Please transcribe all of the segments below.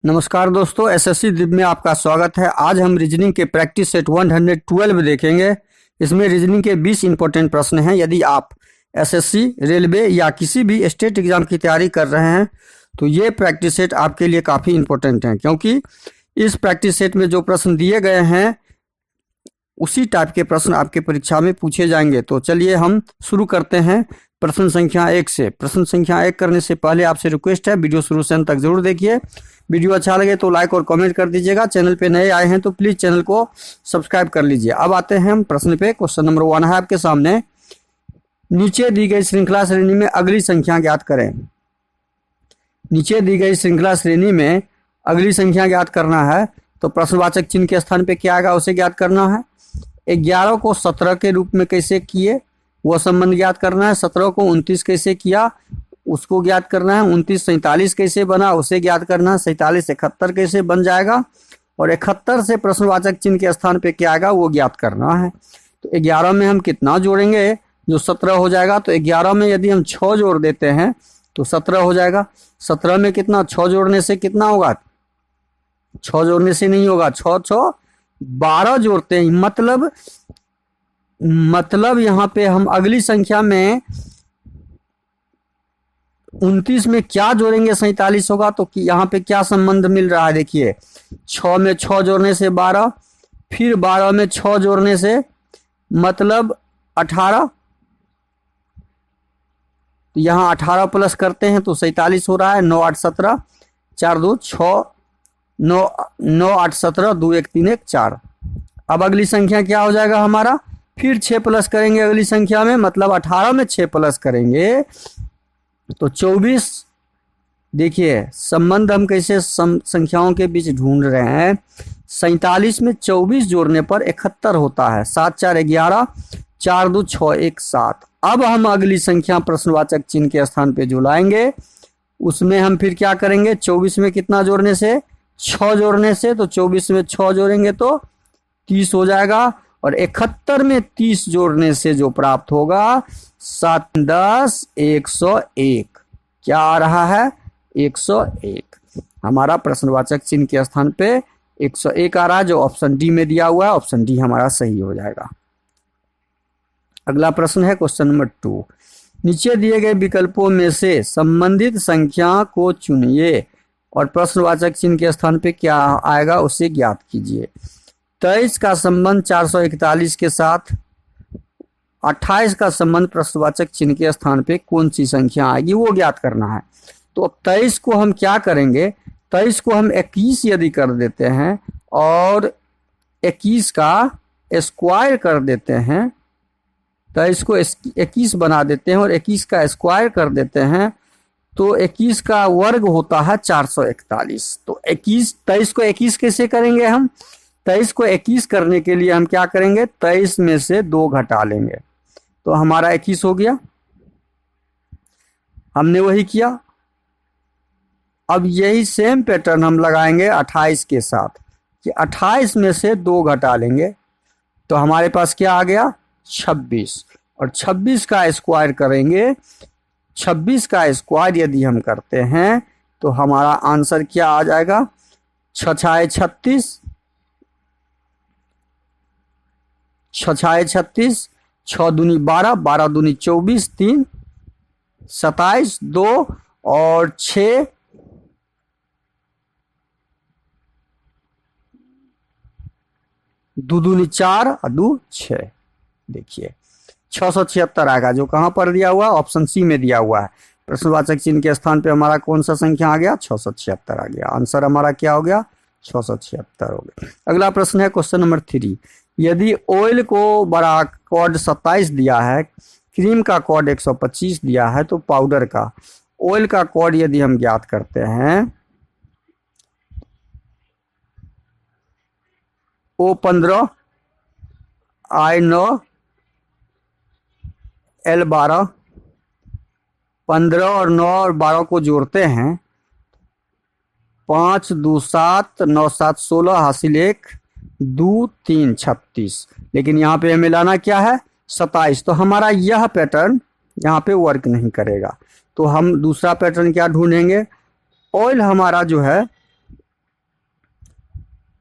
नमस्कार दोस्तों, एसएससी दिप में आपका स्वागत है। आज हम रीजनिंग के प्रैक्टिस सेट 112 देखेंगे। इसमें रीजनिंग के 20 इंपॉर्टेंट प्रश्न हैं। यदि आप एसएससी, रेलवे या किसी भी स्टेट एग्जाम की तैयारी कर रहे हैं तो ये प्रैक्टिस सेट आपके लिए काफ़ी इंपॉर्टेंट हैं, क्योंकि इस प्रैक्टिस सेट में जो प्रश्न दिए गए हैं उसी टाइप के प्रश्न आपके परीक्षा में पूछे जाएंगे। तो चलिए हम शुरू करते हैं प्रश्न संख्या 1 से। प्रश्न संख्या 1 करने से पहले आपसे रिक्वेस्ट है, वीडियो शुरू से अंत तक जरूर देखिए। वीडियो अच्छा लगे तो लाइक और कमेंट कर दीजिएगा। चैनल पे नए आए हैं तो प्लीज़ चैनल को सब्सक्राइब कर लीजिए। अब आते हैं हम प्रश्न पे। क्वेश्चन नंबर 1 है आपके सामने। नीचे दी गई श्रृंखला श्रेणी में अगली संख्या ज्ञात करें। नीचे दी गई श्रृंखला श्रेणी में अगली संख्या ज्ञात करना है, तो प्रश्नवाचक चिन्ह के स्थान पे क्या आएगा उसे ज्ञात करना है। 11 को 17 के रूप में कैसे किए वो संबंध ज्ञात करना है। 17 को 29 कैसे किया उसको ज्ञात करना है। 29 47 कैसे बना उसे ज्ञात करना है। 47 71 कैसे बन जाएगा, और 71 से प्रश्नवाचक चिन्ह के स्थान पे क्या आएगा वो ज्ञात करना है। तो 11 में हम कितना जोड़ेंगे, जो 17 हो जाएगा। तो 11 में यदि हम 6 जोड़ देते हैं तो 17 हो जाएगा। 17 में कितना, 6 जोड़ने से कितना होगा, 6 जोड़ने से नहीं होगा, 6 6 12 जोड़ते हैं। मतलब यहाँ पे हम अगली संख्या में 29 में क्या जोड़ेंगे, 47 होगा। तो यहाँ पे क्या संबंध मिल रहा है, देखिए 6 में 6 जोड़ने से 12, फिर 12 में 6 जोड़ने से मतलब 18। तो यहाँ 18 प्लस करते हैं तो 47 हो रहा है। 9 8 17, 4 2 6, 9 9 8 17, 2 1 3 1 4। अब अगली संख्या क्या हो जाएगा हमारा, फिर 6 प्लस करेंगे अगली संख्या में, मतलब 18 में 6 प्लस करेंगे तो 24। देखिए संबंध हम कैसे संख्याओं के बीच ढूंढ रहे हैं। 47 में 24 जोड़ने पर 71 होता है। 7 4 11, 4 2 6 1 7। अब हम अगली संख्या प्रश्नवाचक चिन्ह के स्थान पे जो लाएंगे उसमें हम फिर क्या करेंगे, 24 में कितना जोड़ने से, 6 जोड़ने से। तो 24 में 6 जोड़ेंगे तो 30 हो जाएगा, और 71 में 30 जोड़ने से जो प्राप्त होगा 7 10 101। क्या आ रहा है, 101। हमारा प्रश्नवाचक चिन्ह के स्थान पे 101 आ रहा है, जो ऑप्शन डी में दिया हुआ है। ऑप्शन डी हमारा सही हो जाएगा। अगला प्रश्न है क्वेश्चन नंबर 2। नीचे दिए गए विकल्पों में से संबंधित संख्या को चुनिए और प्रश्नवाचक चिन्ह के स्थान पे क्या आएगा उसे ज्ञात कीजिए। 23 का संबंध 441 के साथ, 28 का संबंध प्रश्नवाचक चिन्ह के स्थान पे कौन सी संख्या आएगी वो ज्ञात करना है। तो 23 को हम क्या करेंगे, 23 को हम 21 यदि कर देते हैं और 21 का स्क्वायर कर देते हैं, 23 को 21 बना देते हैं और 21 का स्क्वायर कर देते हैं, तो 21 का वर्ग होता है 441। तो 23 को 21 कैसे करेंगे हम, 23 को 21 करने के लिए हम क्या करेंगे, 23 में से 2 घटा लेंगे तो हमारा 21 हो गया। हमने वही किया। अब यही सेम पैटर्न हम लगाएंगे 28 के साथ, कि 28 में से 2 घटा लेंगे तो हमारे पास क्या आ गया, 26। और 26 का स्क्वायर करेंगे। 26 का स्क्वायर यदि हम करते हैं तो हमारा आंसर क्या आ जाएगा, 6 6 36, 6 6 36, 6 दूनी 12, 12 दूनी 24, 3 27, 2 और 6 2 दूनी 4 और 2 6। देखिए 676 आएगा, जो कहाँ पर दिया हुआ है, ऑप्शन सी में दिया हुआ है। प्रश्नवाचक चिन्ह के स्थान पे हमारा कौन सा संख्या आ गया, 676 आ गया। आंसर हमारा क्या हो गया, 676 हो गया। अगला प्रश्न है क्वेश्चन नंबर 3। यदि ऑयल को बड़ा कॉड 27 दिया है, क्रीम का कॉड 125 दिया है, तो पाउडर का, ऑयल का कॉड यदि हम ज्ञात करते हैं, O15 I9 L12, 15 और 9 और 12 को जोड़ते हैं, 5 2 7, 9 7 16, हासिल 1, 2 3 36। लेकिन यहाँ पे हमें लाना क्या है, 27। तो हमारा यह पैटर्न यहाँ पे वर्क नहीं करेगा। तो हम दूसरा पैटर्न क्या ढूंढेंगे, ऑयल हमारा जो है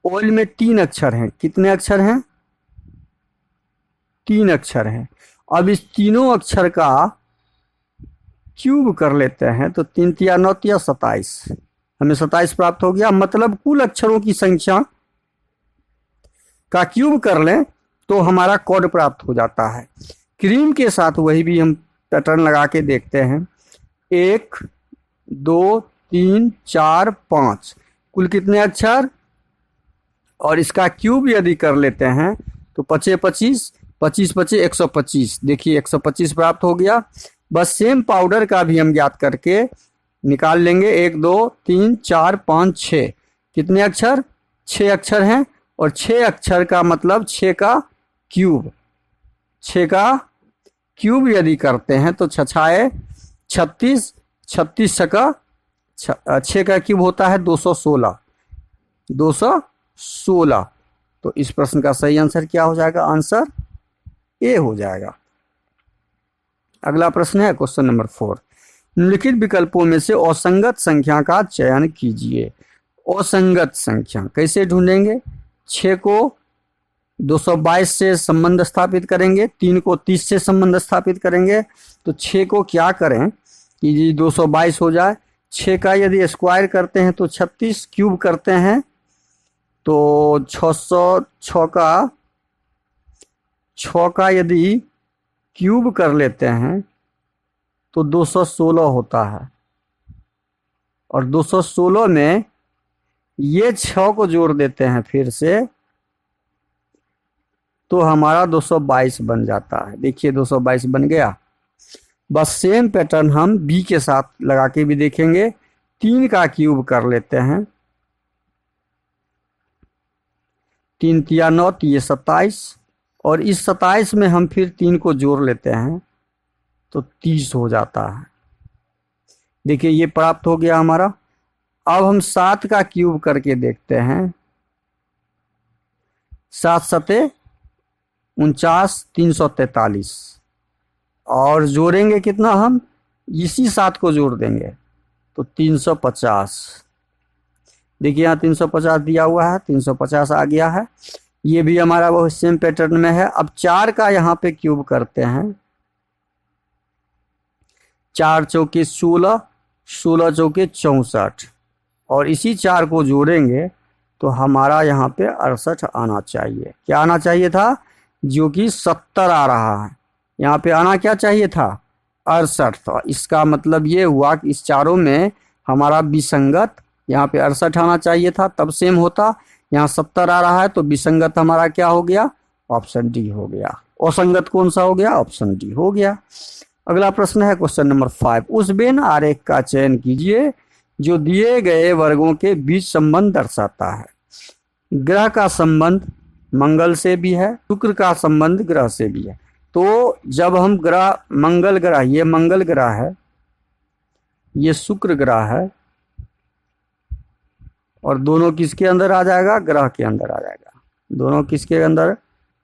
ऑयल में 3 अक्षर हैं। कितने अक्षर हैं? 3 अक्षर हैं। अब इस तीनों अक्षर का क्यूब कर लेते हैं तो 3 तिया 9 तिया 27, हमें 27 प्राप्त हो गया। मतलब कुल अक्षरों की संख्या का क्यूब कर लें तो हमारा कोड प्राप्त हो जाता है। क्रीम के साथ वही भी हम पैटर्न लगा के देखते हैं। 1 2 3 4 5 कुल कितने अक्षर, और इसका क्यूब यदि कर लेते हैं तो 5 25 25 25 125, देखिए 125 प्राप्त हो गया। बस सेम पाउडर का भी हम ज्ञात करके निकाल लेंगे। 1 2 3 4 5 6 कितने अक्षर? 6 अक्षर हैं, और 6 अक्षर का मतलब 6 का क्यूब, 6 का क्यूब यदि करते हैं तो 6 36, 36 छका 6 का क्यूब होता है 216, 216। तो इस प्रश्न का सही आंसर क्या हो जाएगा? आंसर ए हो जाएगा। अगला प्रश्न है क्वेश्चन नंबर 4। निम्नलिखित विकल्पों में से असंगत संख्या का चयन कीजिए। असंगत संख्या कैसे ढूंढेंगे? 6 को 222 से संबंध स्थापित करेंगे, 3 को 30 से संबंध स्थापित करेंगे। तो 6 को क्या करें कि जी 222 हो जाए। 6 का यदि स्क्वायर करते हैं तो 36, क्यूब करते हैं तो 606 का यदि क्यूब कर लेते हैं तो 216 होता है, और 216 में ये 6 को जोड़ देते हैं फिर से तो हमारा 222 बन जाता है। देखिए 222 बन गया। बस सेम पैटर्न हम बी के साथ लगा के भी देखेंगे। 3 का क्यूब कर लेते हैं, 3 तिया 9 तिया 27, और इस 27 में हम फिर 3 को जोड़ लेते हैं तो 30 हो जाता है। देखिए ये प्राप्त हो गया हमारा। अब हम 7 का क्यूब करके देखते हैं। 7 सते 49, 343, और जोड़ेंगे कितना? हम इसी 7 को जोड़ देंगे तो 350। देखिए यहाँ 350 दिया हुआ है, 350 आ गया है। ये भी हमारा वो सेम पैटर्न में है। अब 4 का यहाँ पे क्यूब करते हैं। 4 चौके 16, 16 चौके 64, और इसी 4 को जोड़ेंगे तो हमारा यहाँ पे 68 आना चाहिए। क्या आना चाहिए था? जो कि 70 आ रहा है। यहाँ पे आना क्या चाहिए था? 68। तो इसका मतलब ये हुआ कि इस चारों में हमारा विसंगत, यहाँ पे 68 आना चाहिए था तब सेम होता। यहाँ 70 आ रहा है तो विसंगत हमारा क्या हो गया? ऑप्शन डी हो गया। असंगत कौन सा हो गया? ऑप्शन डी हो गया। अगला प्रश्न है क्वेश्चन नंबर 5। उस वेन आरेख का चयन कीजिए जो दिए गए वर्गों के बीच संबंध दर्शाता है। ग्रह का संबंध मंगल से भी है, शुक्र का संबंध ग्रह से भी है। तो जब हम ग्रह, मंगल ग्रह, ये मंगल ग्रह है, ये शुक्र ग्रह है, और दोनों किसके अंदर आ जाएगा? ग्रह के अंदर आ जाएगा। दोनों किसके अंदर?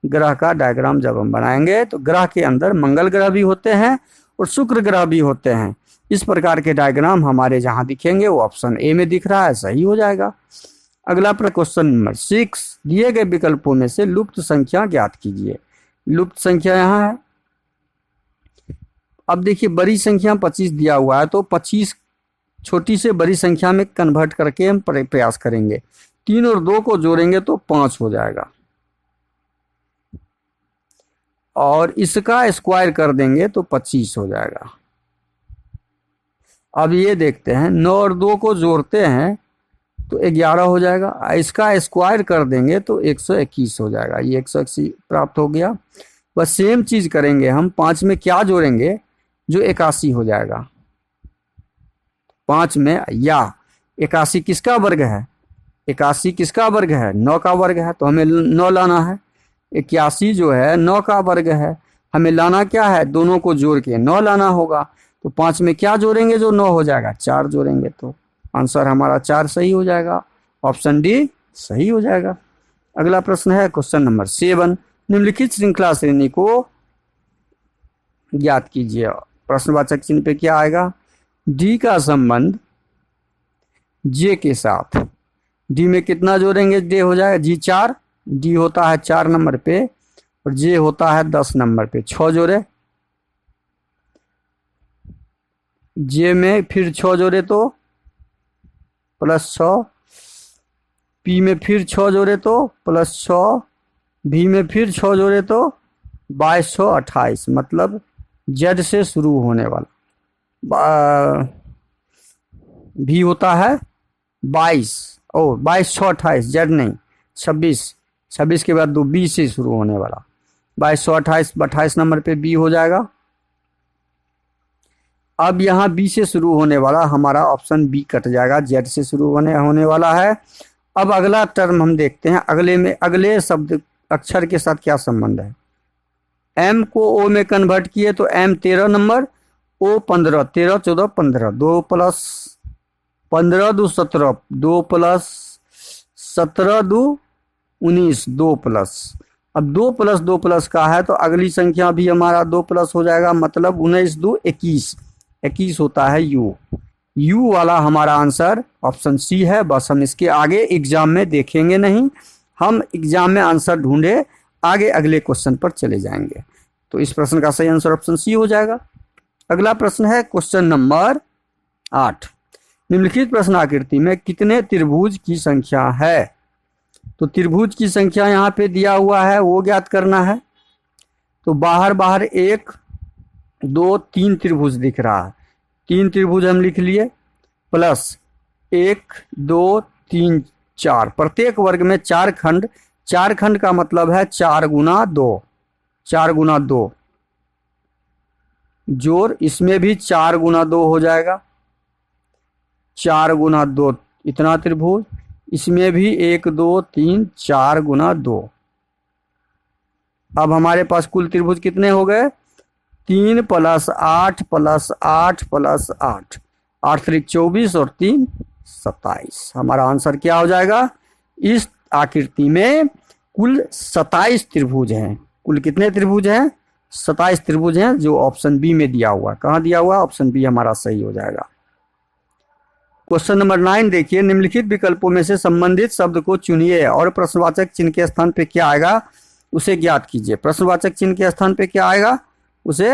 ग्रह का डायग्राम जब हम बनाएंगे तो ग्रह के अंदर मंगल ग्रह भी होते हैं और शुक्र ग्रह भी होते हैं। इस प्रकार के डायग्राम हमारे जहां दिखेंगे वो ऑप्शन ए में दिख रहा है, सही हो जाएगा। अगला क्वेश्चन नंबर 6। दिए गए विकल्पों में से लुप्त संख्या ज्ञात कीजिए। लुप्त संख्या यहाँ है। अब देखिए बड़ी संख्या 25 दिया हुआ है तो 25 छोटी से बड़ी संख्या में कन्वर्ट करके हम प्रयास करेंगे। 3 और 2 को जोड़ेंगे तो 5 हो जाएगा, और इसका स्क्वायर कर देंगे तो 25 हो जाएगा। अब ये देखते हैं 9 और 2 को जोड़ते हैं तो 11 हो जाएगा। इसका स्क्वायर कर देंगे तो 121 हो जाएगा। ये 180 प्राप्त हो गया। बस सेम चीज करेंगे हम। 5 में क्या जोड़ेंगे? जो 81 हो जाएगा। 5 में या 81 किसका वर्ग है? 81 किसका वर्ग है? 9 का वर्ग है, तो हमें 9 लाना है। 81 जो है 9 का वर्ग है, हमें लाना क्या है? दोनों को जोड़ के 9 लाना होगा। तो 5 में क्या जोड़ेंगे जो 9 हो जाएगा? 4 जोड़ेंगे तो आंसर हमारा 4 सही हो जाएगा। ऑप्शन डी सही हो जाएगा। अगला प्रश्न है क्वेश्चन नंबर 7। निम्नलिखित श्रृंखला श्रेणी को ज्ञात कीजिए। प्रश्नवाचक चिन्ह पे क्या आएगा? डी का संबंध जे के साथ, डी में कितना जोड़ेंगे, जे हो जाएगा जी 4, डी होता है 4 नंबर पे और जे होता है 10 नंबर पे। 6 जोड़े, जे में फिर 6 जोड़े तो +6, पी में फिर 6 जोड़े तो +6, भी में फिर 6 जोड़े तो 2228, मतलब जेड से शुरू होने वाला भी होता है 22, 2228, जेड नहीं 26, 26 के बाद 2 बी से शुरू होने वाला 2228, 28 नंबर पे बी हो जाएगा। अब यहाँ बी से शुरू होने वाला हमारा ऑप्शन बी कट जाएगा, जेड से शुरू होने वाला है। अब अगला टर्म हम देखते हैं, अगले शब्द अक्षर के साथ क्या संबंध है। एम को ओ में कन्वर्ट किए तो एम 13 नंबर, ओ 15, 13 14 15, 2 + 15 2 17, 2 + 17 2 19, 2 प्लस। अब 2 + 2 प्लस का है तो अगली संख्या भी हमारा 2 प्लस हो जाएगा, मतलब 19 2 21, 21 होता है यू। यू वाला हमारा आंसर ऑप्शन सी है। बस हम इसके आगे एग्जाम में देखेंगे नहीं, हम एग्जाम में आंसर ढूंढे आगे अगले क्वेश्चन पर चले जाएंगे। तो इस प्रश्न का सही आंसर ऑप्शन सी हो जाएगा। अगला प्रश्न है क्वेश्चन नंबर 8। निम्नलिखित प्रश्न आकृति में कितने त्रिभुज की संख्या है। तो त्रिभुज की संख्या यहाँ पे दिया हुआ है, वो ज्ञात करना है। तो बाहर 1 2 3 त्रिभुज दिख रहा है, 3 त्रिभुज हम लिख लिए, प्लस 1 2 3 4, प्रत्येक वर्ग में 4 खंड, 4 खंड का मतलब है 4 गुना 2, 4 गुना 2 जोड़, इसमें भी 4 गुना 2 हो जाएगा, 4 गुना 2 इतना त्रिभुज, इसमें भी 1 2 3 4 गुना 2। अब हमारे पास कुल त्रिभुज कितने हो गए, 3 + 8 + 8 + 8, 8 × 24 और 3 27। हमारा आंसर क्या हो जाएगा, इस आकृति में कुल 27 त्रिभुज हैं। कुल कितने त्रिभुज हैं, 27 त्रिभुज हैं, जो ऑप्शन बी में दिया हुआ। कहाँ दिया हुआ, ऑप्शन बी हमारा सही हो जाएगा। क्वेश्चन नंबर 9 देखिए, निम्नलिखित विकल्पों में से संबंधित शब्द को चुनिए और प्रश्नवाचक चिन्ह के स्थान पे क्या आएगा उसे ज्ञात कीजिए। प्रश्नवाचक चिन्ह के स्थान पे क्या आएगा उसे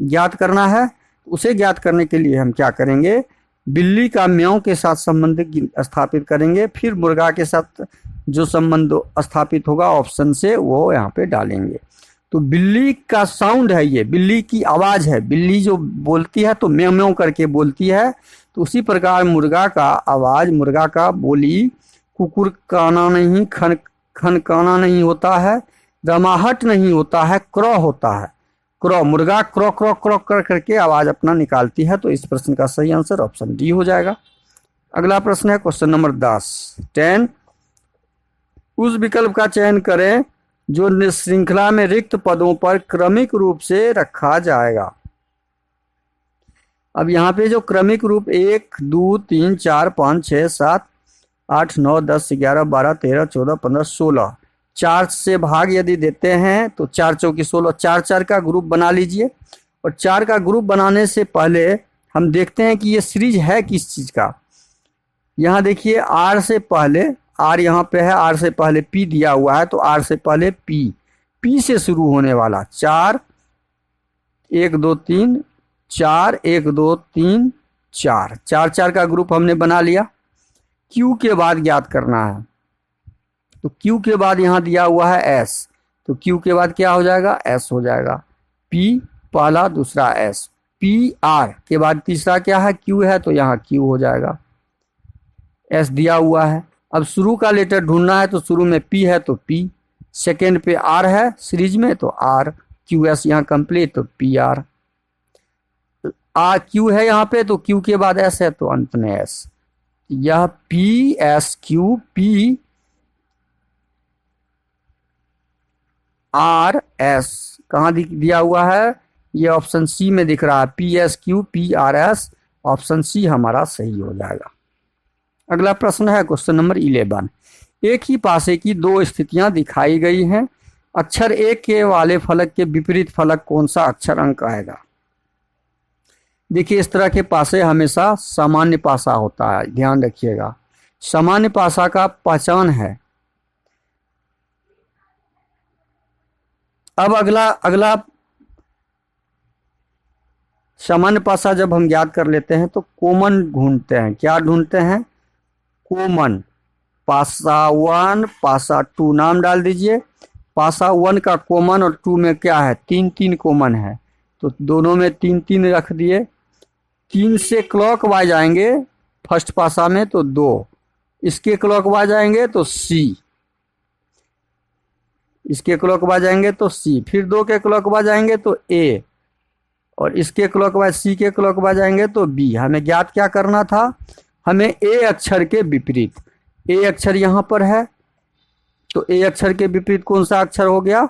ज्ञात करना है। उसे ज्ञात करने के लिए हम क्या करेंगे, बिल्ली का म्याऊं के साथ संबंध स्थापित करेंगे, फिर मुर्गा के साथ जो संबंध स्थापित होगा ऑप्शन से वो यहाँ पे डालेंगे। तो बिल्ली का साउंड है, ये बिल्ली की आवाज़ है, बिल्ली जो बोलती है तो म्याऊं म्याऊं करके बोलती है। तो उसी प्रकार मुर्गा का आवाज़, मुर्गा का बोली कुकुर काना नहीं, खनकाना नहीं होता है, रमाहट नहीं होता है, क्रॉ होता है। क्रॉ, मुर्गा क्रॉ क्रॉ क्रॉ कर करके आवाज़ अपना निकालती है। तो इस प्रश्न का सही आंसर ऑप्शन डी हो जाएगा। अगला प्रश्न है क्वेश्चन नंबर 10। उस विकल्प का चयन करें जो श्रृंखला में रिक्त पदों पर क्रमिक रूप से रखा जाएगा। अब यहाँ पे जो क्रमिक रूप 1 2 3 4 5 6 7 8 9 10 11 12 13 14 15 16, 4 से भाग यदि देते हैं तो 4 चौकी 16, 4 4 का ग्रुप बना लीजिए। और 4 का ग्रुप बनाने से पहले हम देखते हैं कि ये सीरीज है किस चीज़ का। यहाँ देखिए आर से पहले, आर यहाँ पे है, आर से पहले पी दिया हुआ है, तो आर से पहले पी से शुरू होने वाला 4 1 2 3 4 1 2 3 4, 4 4 का ग्रुप हमने बना लिया। क्यू के बाद ज्ञात करना है, तो क्यू के बाद यहाँ दिया हुआ है एस, तो क्यू के बाद क्या हो जाएगा, एस हो जाएगा। पी पहला, दूसरा एस, पी आर के बाद तीसरा क्या है, क्यू है, तो यहाँ क्यू हो जाएगा। एस दिया हुआ है। अब शुरू का लेटर ढूंढना है, तो शुरू में पी है तो पी, सेकेंड पे आर है सीरीज में तो आर, क्यू एस यहाँ कंप्लीट, तो पी आर। क्यू है यहाँ पे, तो क्यू के बाद एस है तो अंत में एस। यह P S Q P R S कहाँ दिया हुआ है, ये ऑप्शन सी में दिख रहा है, P S Q P R S, option C हमारा सही हो जाएगा। अगला प्रश्न है क्वेश्चन नंबर 11। एक ही पासे की 2 स्थितियां दिखाई गई हैं, अक्षर एक के वाले फलक के विपरीत फलक कौन सा अक्षर अंक आएगा। देखिए इस तरह के पासे हमेशा सामान्य पासा होता है, ध्यान रखिएगा। सामान्य पासा का पहचान है। अब अगला सामान्य पासा जब हम याद कर लेते हैं तो कॉमन ढूंढते हैं। क्या ढूंढते हैं? कॉमन। पासा 1, पासा 2 नाम डाल दीजिए। पासा 1 का कॉमन और 2 में क्या है? 3 कॉमन है, तो दोनों में 3 रख दिए। 3 से क्लॉकवाइज आएंगे फर्स्ट पासा में तो 2, इसके क्लॉकवाइज आएंगे तो C, इसके क्लॉकवाइज आएंगे तो C, फिर 2 के क्लॉकवाइज आएंगे तो A, और इसके क्लॉकवाइज C के क्लॉकवाइज आएंगे तो B। हमें ज्ञात क्या करना था? हमें A अक्षर के विपरीत, A अक्षर यहाँ पर है तो A अक्षर के विपरीत कौन सा अक्षर हो गया?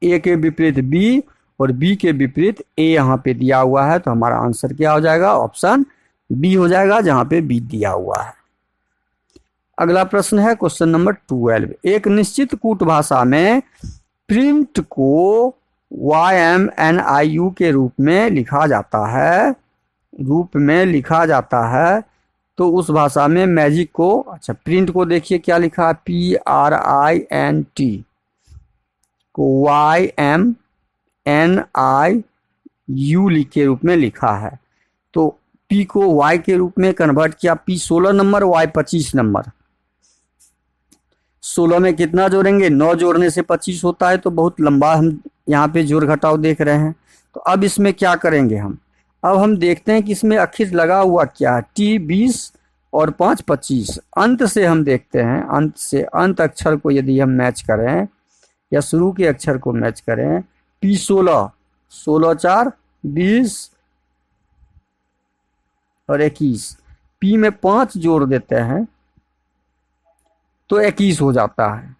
A के विपरीत B और B के विपरीत A यहाँ पे दिया हुआ है, तो हमारा आंसर क्या हो जाएगा? ऑप्शन B हो जाएगा, जहाँ पे B दिया हुआ है। अगला प्रश्न है क्वेश्चन नंबर 12। एक निश्चित कूट भाषा में प्रिंट को YMNIU के रूप में लिखा जाता है, तो उस भाषा में मैजिक को, अच्छा प्रिंट को देखिए क्या लिखा है? PRINT को YMNIU के रूप में लिखा है, तो P को Y के रूप में कन्वर्ट किया। P 16 number, Y 25 number. 16 में कितना जोड़ेंगे? 9 जोड़ने से 25 होता है, तो बहुत लंबा हम यहाँ पे जोड़ घटाव देख रहे हैं। तो अब इसमें क्या करेंगे हम? अब हम देखते हैं कि इसमें आखिर लगा हुआ क्या है। T 20 और 5 25। अंत से हम देखते हैं, अंत से अंत अक्षर को यदि हम मैच करें या शुरू के अक्षर को मैच करें, P 16, 16 4 20 और 21। P में 5 जोड़ देते हैं तो 21 हो जाता है।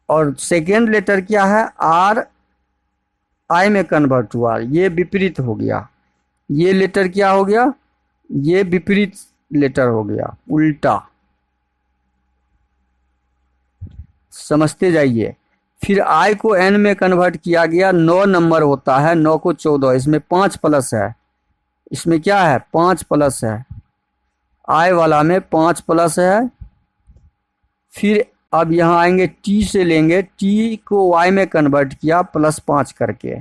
और सेकेंड लेटर क्या है? R I में कन्वर्ट हुआ, ये विपरीत हो गया। ये लेटर क्या हो गया? ये विपरीत लेटर हो गया, उल्टा। समझते जाइए। फिर I को N में कन्वर्ट किया गया, 9 नंबर होता है, 9 को 14, इसमें 5 प्लस है, इसमें क्या है? 5 प्लस है, I वाला में 5 प्लस है। फिर अब यहाँ आएंगे T से लेंगे, T को Y में कन्वर्ट किया +5 करके,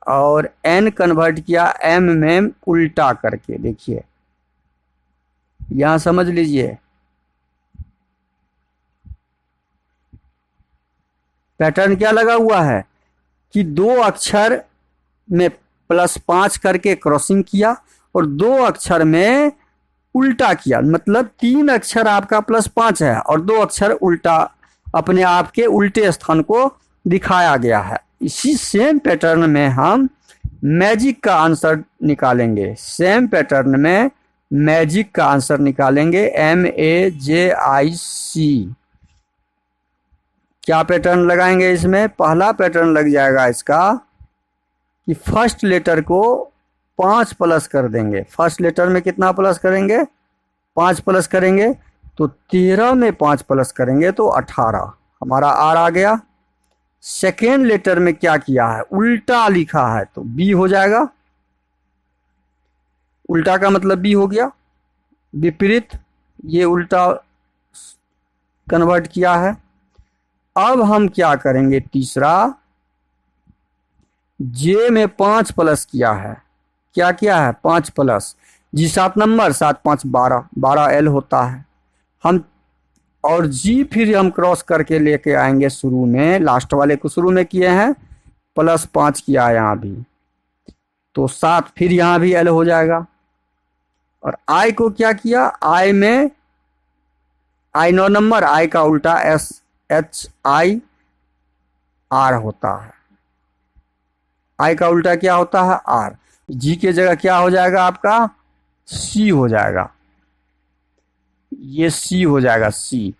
और N कन्वर्ट किया M में उल्टा करके। देखिए यहाँ समझ लीजिए, पैटर्न क्या लगा हुआ है कि 2 अक्षर में +5 करके क्रॉसिंग किया और 2 अक्षर में उल्टा किया। मतलब 3 अक्षर आपका +5 है और 2 अक्षर उल्टा, अपने आप के उल्टे स्थान को दिखाया गया है। इसी सेम पैटर्न में हम मैजिक का आंसर निकालेंगे। सेम पैटर्न में मैजिक का आंसर निकालेंगे, MAJIC। क्या पैटर्न लगाएंगे इसमें? पहला पैटर्न लग जाएगा इसका कि फर्स्ट लेटर को 5 प्लस कर देंगे। फर्स्ट लेटर में कितना प्लस करेंगे? 5 प्लस करेंगे, तो 13 में 5 प्लस करेंगे तो 18, हमारा R आ गया। सेकेंड लेटर में क्या किया है? उल्टा लिखा है, तो B हो जाएगा। उल्टा का मतलब B हो गया, विपरीत, ये उल्टा कन्वर्ट किया है। अब हम क्या करेंगे? तीसरा, J में 5 प्लस किया है। क्या किया है? 5 प्लस, G 7 नंबर, 7 5 12, 12 L होता है हम। और G फिर हम क्रॉस करके लेके आएंगे शुरू में, लास्ट वाले को शुरू में किए हैं, +5 किया है यहाँ भी, तो 7, फिर यहाँ भी L हो जाएगा। और I को क्या किया? I में I 9 नंबर, I का उल्टा SHIR होता है। I का उल्टा क्या होता है? R। G के जगह क्या हो जाएगा आपका? C हो जाएगा, ये C हो जाएगा, C।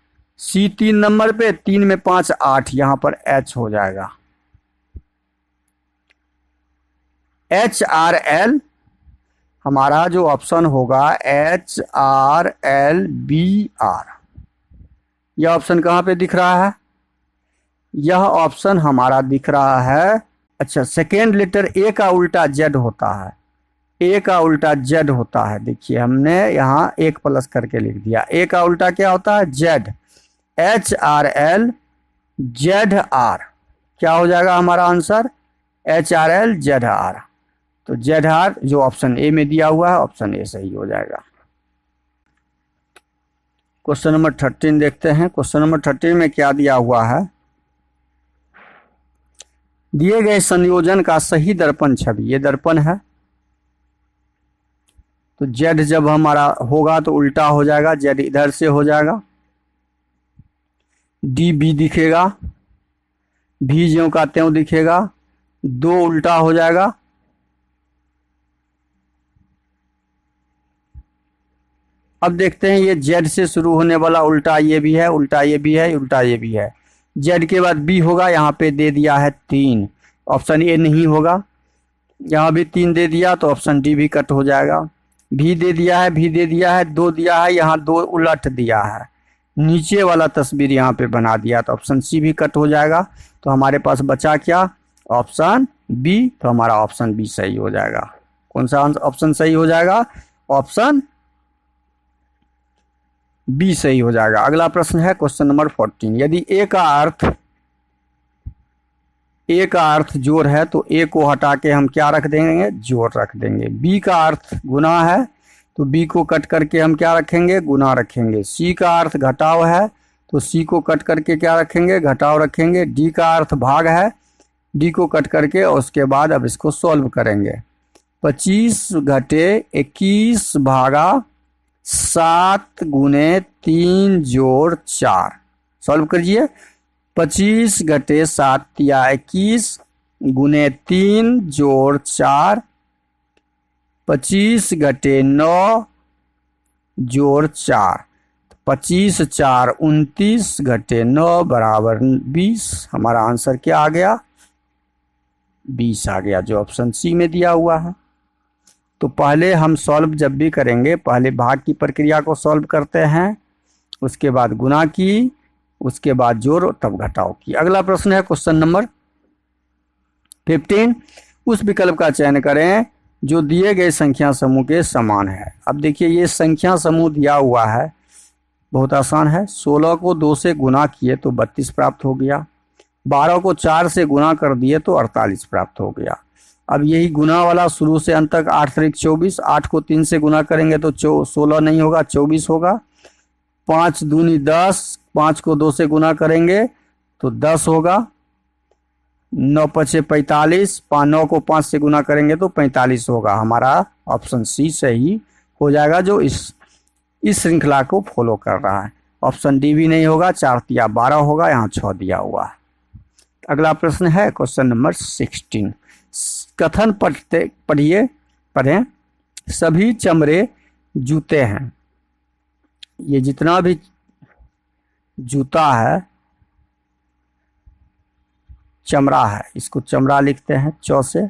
3 नंबर पे, 3 में 5 8, यहां पर H हो जाएगा, HRL। हमारा जो ऑप्शन होगा HRLBR। यह ऑप्शन कहाँ पे दिख रहा है? यह ऑप्शन हमारा दिख रहा है, अच्छा, सेकेंड लेटर A का उल्टा Z होता है, ए का उल्टा जेड होता है। देखिए हमने यहाँ एक प्लस करके लिख दिया। ए का उल्टा क्या होता है? जेड। HRL ZR, क्या हो जाएगा हमारा आंसर? HRL ZR। तो ZR जो ऑप्शन ए में दिया हुआ है, ऑप्शन ए सही हो जाएगा। क्वेश्चन नंबर 13 देखते हैं। क्वेश्चन नंबर 13 में क्या दिया हुआ है? दिए गए संयोजन का सही दर्पण छवि, ये दर्पण है। तो जेड जब हमारा होगा तो उल्टा हो जाएगा, जेड इधर से हो जाएगा, डी बी दिखेगा, भी ज्यों का त्यों दिखेगा, दो उल्टा हो जाएगा, अब देखते हैं ये जेड से शुरू होने वाला उल्टा ये भी है, उल्टा ये भी है, उल्टा ये भी है। जेड के बाद बी होगा, यहाँ पे दे दिया है 3, ऑप्शन ए नहीं होगा। यहाँ भी 3 दे दिया तो ऑप्शन डी भी कट हो जाएगा। भी दे दिया है, भी दे दिया है, 2 दिया है, यहाँ 2 उलट दिया है, नीचे वाला तस्वीर यहाँ पे बना दिया तो ऑप्शन सी भी कट हो जाएगा। तो हमारे पास बचा क्या? Option B. तो हमारा ऑप्शन बी सही हो जाएगा। कौन सा ऑप्शन सही हो जाएगा? ऑप्शन बी सही हो जाएगा। अगला प्रश्न है क्वेश्चन नंबर 14। यदि ए का अर्थ जोड़ है तो ए को हटा के हम क्या रख देंगे? जोड़ रख देंगे। बी का अर्थ गुना है तो बी को कट करके हम क्या रखेंगे? गुना रखेंगे। सी का अर्थ घटाव है तो सी को कट करके क्या रखेंगे? घटाव रखेंगे। डी का अर्थ भाग है, डी को कट करके और उसके बाद अब इसको सॉल्व करेंगे। 25 घटे 21 भागा 7 गुने 3 जोड़ 4, सॉल्व करिए। 25 घटे 7 या 21 गुने 3 जोड़ 4, 25 घटे 9 जोड़ 4, 25 4 29 घटे 9 बराबर 20। हमारा आंसर क्या आ गया? 20 आ गया, जो ऑप्शन सी में दिया हुआ है। तो पहले हम सॉल्व जब भी करेंगे, पहले भाग की प्रक्रिया को सॉल्व करते हैं, उसके बाद गुना की, उसके बाद जोड़, तब घटाव की। अगला प्रश्न है क्वेश्चन नंबर 15। उस विकल्प का चयन करें जो दिए गए संख्या समूह के समान है। अब देखिए ये संख्या समूह दिया हुआ है, बहुत आसान है। 16 को 2 से गुना किए तो 32 प्राप्त हो गया, 12 को 4 से गुना कर दिए तो 48 प्राप्त हो गया। अब यही गुना वाला शुरू से अंत तक 8 3 24, 8 को 3 से गुना करेंगे तो 16 नहीं होगा, 24 होगा। 5 दूनी 10, 5 को 2 से गुना करेंगे तो 10 होगा। 9 पचे 45, 9 को 5 से गुना करेंगे तो 45 होगा। हमारा ऑप्शन सी सही हो जाएगा, जो इस श्रृंखला को फॉलो कर रहा है। ऑप्शन डी भी नहीं होगा, 4 या 12 होगा, यहाँ 6 दिया हुआ है। अगला प्रश्न है क्वेश्चन नंबर 16। कथन पढ़ें। सभी चमड़े जूते हैं। ये जितना भी जूता है चमड़ा है, इसको चमड़ा लिखते हैं चौ से।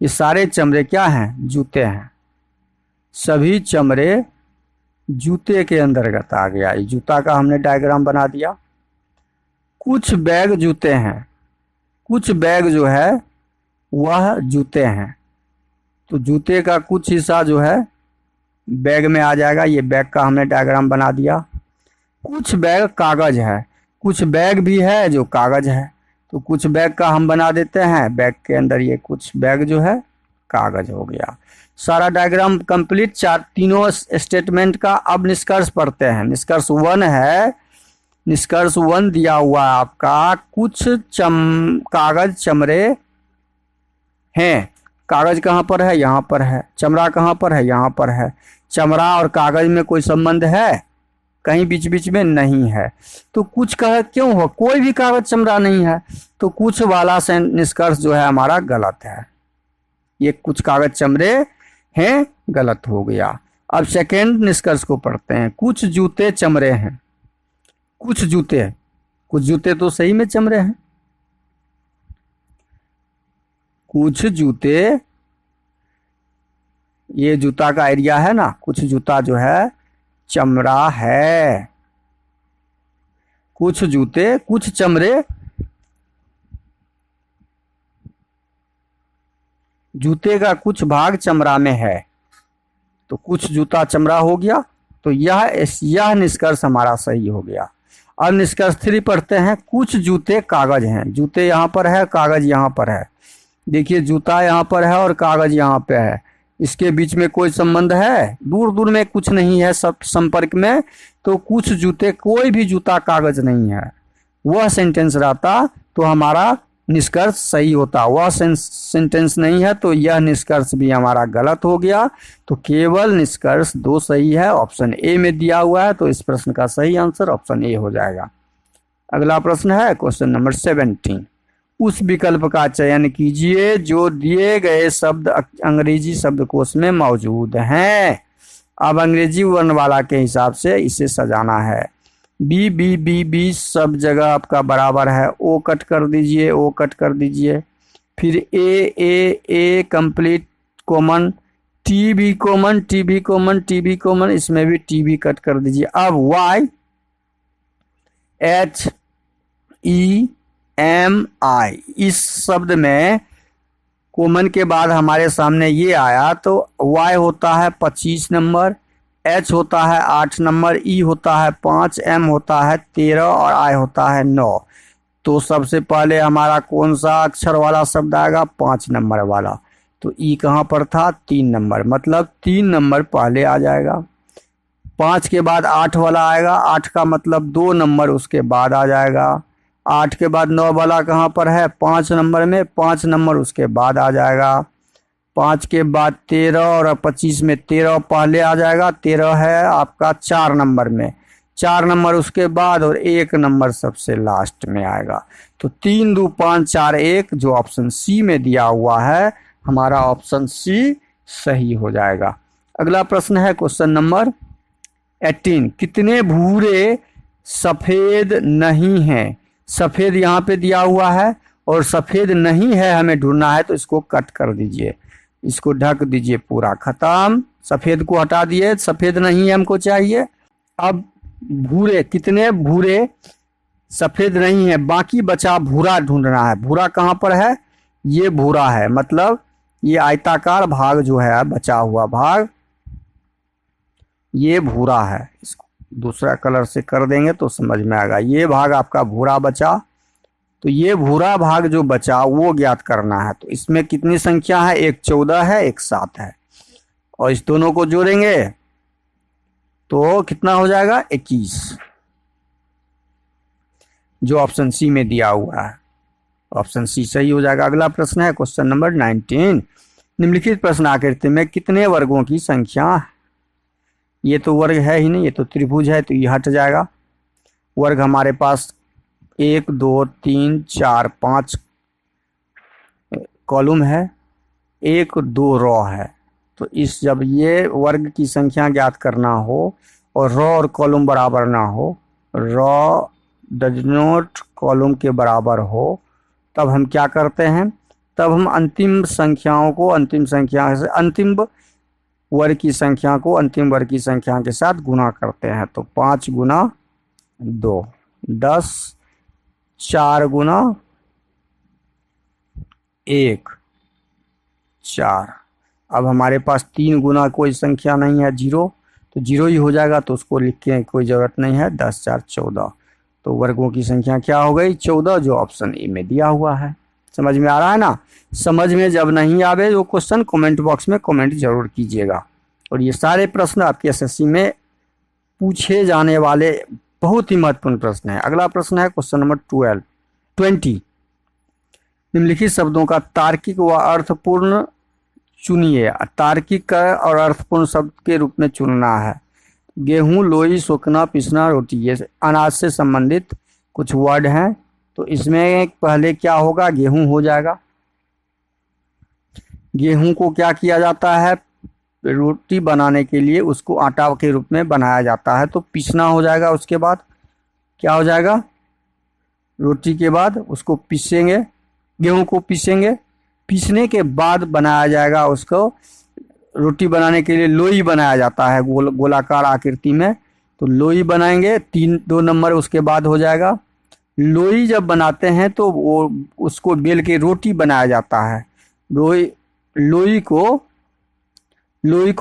ये सारे चमड़े क्या हैं? जूते हैं। सभी चमड़े जूते के अंतर्गत आ गया। ये जूता का हमने डायग्राम बना दिया। कुछ बैग जूते हैं, कुछ बैग जो है वह जूते हैं। तो जूते का कुछ हिस्सा जो है बैग में आ जाएगा। ये बैग का हमने डायग्राम बना दिया। कुछ बैग कागज है, कुछ बैग भी है जो कागज है, तो कुछ बैग का हम बना देते हैं। बैग के अंदर ये कुछ बैग जो है कागज हो गया। सारा डायग्राम कंप्लीट, तीनों स्टेटमेंट का। अब निष्कर्ष पढ़ते हैं। निष्कर्ष 1 है, निष्कर्ष 1 दिया हुआ है आपका। कुछ कागज चमड़े हैं। कागज कहाँ पर है? यहाँ पर है। चमड़ा कहाँ पर है? यहाँ पर है। चमड़ा और कागज में कोई संबंध है? कहीं बीच बीच में नहीं है। तो कुछ का क्यों हो? कोई भी कागज चमड़ा नहीं है, तो कुछ वाला से निष्कर्ष जो है हमारा गलत है। ये कुछ कागज चमड़े हैं, गलत हो गया। अब सेकेंड निष्कर्ष को पढ़ते हैं। कुछ जूते चमड़े हैं। कुछ जूते तो सही में चमड़े हैं। कुछ जूते, ये जूता का एरिया है ना, कुछ जूता जो है चमड़ा है। कुछ जूते, कुछ चमड़े जूते का कुछ भाग चमड़ा में है, तो कुछ जूता चमड़ा हो गया, तो यह निष्कर्ष हमारा सही हो गया। अब निष्कर्ष 3 पढ़ते हैं। कुछ जूते कागज हैं, जूते यहाँ पर है, कागज यहाँ पर है। देखिए जूता यहाँ पर है और कागज यहाँ पे है, इसके बीच में कोई संबंध है? दूर दूर में कुछ नहीं है सब संपर्क में, तो कुछ जूते, कोई भी जूता कागज नहीं है, वह सेंटेंस रहता तो हमारा निष्कर्ष सही होता। वह सेंटेंस नहीं है तो यह निष्कर्ष भी हमारा गलत हो गया। तो केवल निष्कर्ष 2 सही है, ऑप्शन ए में दिया हुआ है, तो इस प्रश्न का सही आंसर ऑप्शन ए हो जाएगा। अगला प्रश्न है क्वेश्चन नंबर 17। उस विकल्प का चयन कीजिए जो दिए गए शब्द अंग्रेजी शब्दकोश में मौजूद हैं। अब अंग्रेजी वर्णमाला के हिसाब से इसे सजाना है। बी बी बी बी सब जगह आपका बराबर है, ओ कट कर दीजिए, ओ कट कर दीजिए। फिर ए कंप्लीट कॉमन, टी भी कॉमन, टी भी कॉमन, टी भी कॉमन, इसमें भी टी भी कट कर दीजिए। अब वाई एच ई एम आई, इस शब्द में कॉमन के बाद हमारे सामने ये आया, तो वाई होता है 25 नंबर, एच होता है 8 नंबर, ई होता है 5, एम होता है 13 और आई होता है 9। तो सबसे पहले हमारा कौन सा अक्षर वाला शब्द आएगा? 5 नंबर वाला। तो ई कहाँ पर था? 3 नंबर, मतलब 3 नंबर पहले आ जाएगा। 5 के बाद 8 वाला आएगा, 8 का मतलब 2 नंबर उसके बाद आ जाएगा। 8 के बाद 9 वाला कहाँ पर है? 5 नंबर में, 5 नंबर उसके बाद आ जाएगा। 5 के बाद 13 और 25 में 13 पहले आ जाएगा, 13 है आपका 4 नंबर में, 4 नंबर उसके बाद और 1 नंबर सबसे लास्ट में आएगा। तो 3 2 5 4 1 जो ऑप्शन सी में दिया हुआ है, हमारा ऑप्शन सी सही हो जाएगा। अगला प्रश्न है क्वेश्चन नंबर 18। कितने भूरे सफ़ेद नहीं हैं? सफ़ेद यहाँ पे दिया हुआ है और सफ़ेद नहीं है हमें ढूंढना है, तो इसको कट कर दीजिए, इसको ढक दीजिए, पूरा खत्म। सफ़ेद को हटा दिए, सफ़ेद नहीं है हमको चाहिए। अब भूरे, कितने भूरे सफ़ेद नहीं है, बाकी बचा भूरा ढूंढना है। भूरा कहाँ पर है? ये भूरा है, मतलब ये आयताकार भाग जो है, बचा हुआ भाग, ये भूरा है। इसको दूसरा कलर से कर देंगे तो समझ में आएगा। ये भाग आपका भूरा बचा, तो ये भूरा भाग जो बचा वो ज्ञात करना है। तो इसमें कितनी संख्या है? एक 14 है, एक 7 है, और इस दोनों को जोड़ेंगे तो कितना हो जाएगा? 21, जो ऑप्शन सी में दिया हुआ है। ऑप्शन सी सही हो जाएगा। अगला प्रश्न है क्वेश्चन नंबर 19। निम्नलिखित प्रश्न आकृति में कितने वर्गों की संख्या? ये तो वर्ग है ही नहीं, ये तो त्रिभुज है, तो ये हट जाएगा। वर्ग हमारे पास 1 2 3 4 5 कॉलम है, 1 2 रो है। तो इस जब ये वर्ग की संख्या ज्ञात करना हो और रो और कॉलम बराबर ना हो, रो डज नॉट कॉलम के बराबर हो, तब हम क्या करते हैं? तब हम अंतिम संख्याओं को अंतिम संख्या से अंतिम वर्ग की संख्या को अंतिम वर्ग की संख्या के साथ गुणा करते हैं। तो 5 गुना 2 10, 4 गुना 1 4। अब हमारे पास 3 गुना कोई संख्या नहीं है, 0, तो 0 ही हो जाएगा, तो उसको लिख के कोई ज़रूरत नहीं है। 10 4 14, तो वर्गों की संख्या क्या हो गई? 14, जो ऑप्शन ए में दिया हुआ है। समझ में आ रहा है ना? समझ में जब नहीं आवे वो क्वेश्चन कमेंट बॉक्स में कमेंट जरूर कीजिएगा। और ये सारे प्रश्न आपके एसएससी में पूछे जाने वाले बहुत ही महत्वपूर्ण प्रश्न है। अगला प्रश्न है क्वेश्चन नंबर 20। निम्नलिखित शब्दों का तार्किक व अर्थपूर्ण चुनिए। तार्किक और अर्थपूर्ण शब्द के रूप में चुनना है। गेहूं, लोई, सोखना, पिसना, रोटी, ये अनाज से संबंधित कुछ वर्ड हैं। तो इसमें पहले क्या होगा? गेहूं हो जाएगा। गेहूं को क्या किया जाता है? रोटी बनाने के लिए उसको आटा के रूप में बनाया जाता है, तो पीसना हो जाएगा। उसके बाद क्या हो जाएगा? रोटी के बाद उसको पीसेंगे, गेहूं को पीसेंगे, पीसने के बाद बनाया जाएगा उसको। रोटी बनाने के लिए लोई बनाया जाता है गोलाकार आकृति में, तो लोई बनाएंगे। 2 नंबर उसके बाद हो जाएगा। लोई जब बनाते हैं तो वो उसको बेल के रोटी बनाया जाता है। लोई को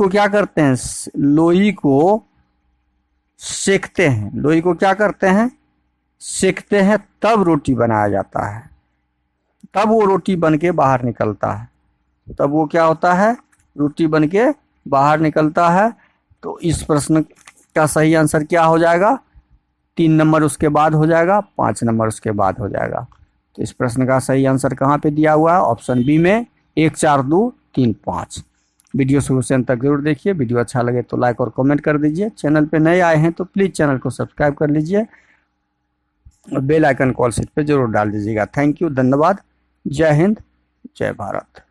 क्या करते हैं, लोई को सेकते हैं। लोई को क्या करते हैं, सेकते हैं, तब रोटी बनाया जाता है, तब वो रोटी बन के बाहर निकलता है, तब वो क्या होता है, रोटी बन के बाहर निकलता है। तो इस प्रश्न का सही आंसर क्या हो जाएगा, 3 नंबर उसके बाद हो जाएगा, 5 नंबर उसके बाद हो जाएगा। तो इस प्रश्न का सही आंसर कहाँ पे दिया हुआ है, ऑप्शन बी में 1 4 2 3 5। वीडियो शुरू से अंत तक जरूर देखिए। वीडियो अच्छा लगे तो लाइक और कमेंट कर दीजिए। चैनल पे नए आए हैं तो प्लीज़ चैनल को सब्सक्राइब कर लीजिए और बेल आइकन कॉल सीट पे जरूर डाल दीजिएगा। थैंक यू, धन्यवाद। जय हिंद, जय भारत।